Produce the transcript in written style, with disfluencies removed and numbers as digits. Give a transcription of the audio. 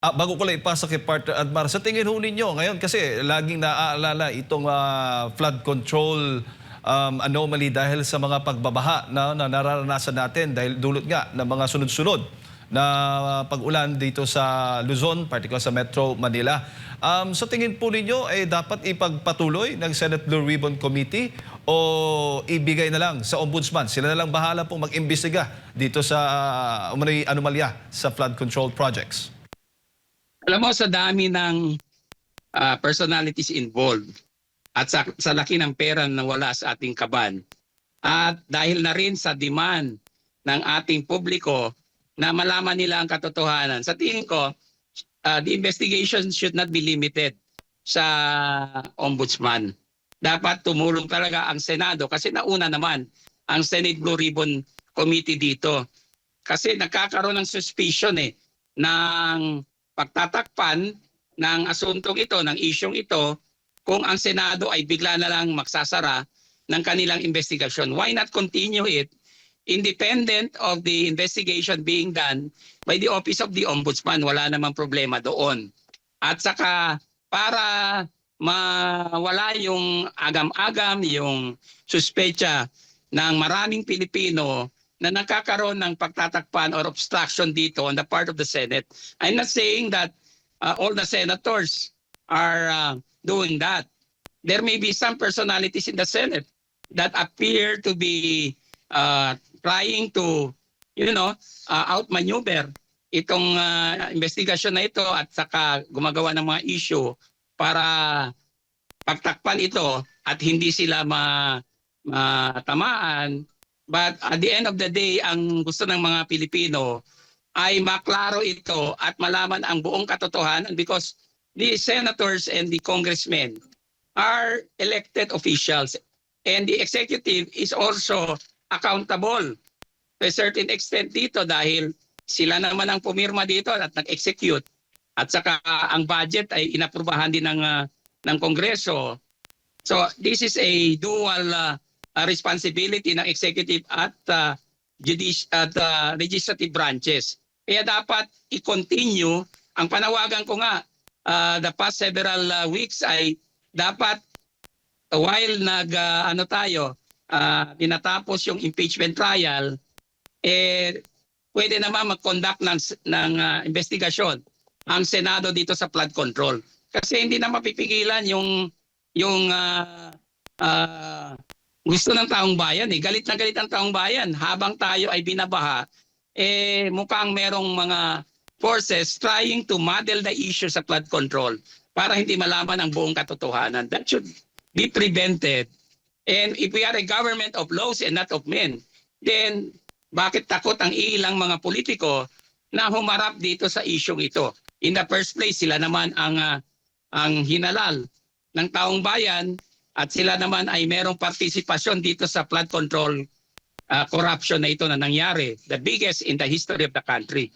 Bago ko lang ipasa kay Partner Admar, sa tingin ho ninyo ngayon kasi laging naaalala itong flood control anomaly dahil sa mga pagbabaha na nararanasan natin dahil dulot nga ng mga sunod-sunod na pag-ulan dito sa Luzon, particular sa Metro Manila. Sa tingin po ninyo ay dapat ipagpatuloy ng Senate Blue Ribbon Committee o ibigay na lang sa Ombudsman? Sila na lang bahala pong mag-imbestiga dito sa anomalya sa flood control projects. Alam mo, sa dami ng personalities involved at sa laki ng pera na wala sa ating kaban, at dahil na rin sa demand ng ating publiko na malaman nila ang katotohanan, sa tingin ko, the investigation should not be limited sa Ombudsman. Dapat tumulong talaga ang Senado kasi nauna naman ang Senate Blue Ribbon Committee dito. Kasi nagkakaroon ng suspicion ng pagtatakpan ng asuntong ito, ng isyong ito, kung ang Senado ay bigla na lang magsasara ng kanilang investigasyon. Why not continue it independent of the investigation being done by the Office of the Ombudsman? Wala namang problema doon. At saka para mawala yung agam-agam, yung suspecha ng maraming Pilipino na nakakaroon ng pagtatakpan or obstruction dito on the part of the Senate. I'm not saying that all the senators are doing that. There may be some personalities in the Senate that appear to be trying to, outmaneuver itong investigasyon na ito at saka gumagawa ng mga issue para pagtakpan ito at hindi sila matamaan. But at the end of the day, ang gusto ng mga Pilipino ay maklaro ito at malaman ang buong katotohanan because the senators and the congressmen are elected officials and the executive is also accountable to a certain extent dito dahil sila naman ang pumirma dito at nag-execute at saka ang budget ay inaprubahan din ng Kongreso. So this is a dual responsibility ng executive at legislative branches. Kaya dapat i-continue. Ang panawagan ko nga the past several weeks ay dapat while tinatapos yung impeachment trial, pwede naman mag-conduct ng investigasyon ang Senado dito sa flood control. Kasi hindi na mapipigilan yung gusto ng taong bayan. Galit na galit ang taong bayan. Habang tayo ay binabaha, mukhang merong mga forces trying to muddle the issue sa flood control para hindi malaman ang buong katotohanan. That should be prevented. And if we are a government of laws and not of men, then bakit takot ang ilang mga politiko na humarap dito sa isyong ito? In the first place, sila naman ang hinalal ng taong bayan at sila naman ay merong partisipasyon dito sa flood control corruption na ito na nangyari, the biggest in the history of the country.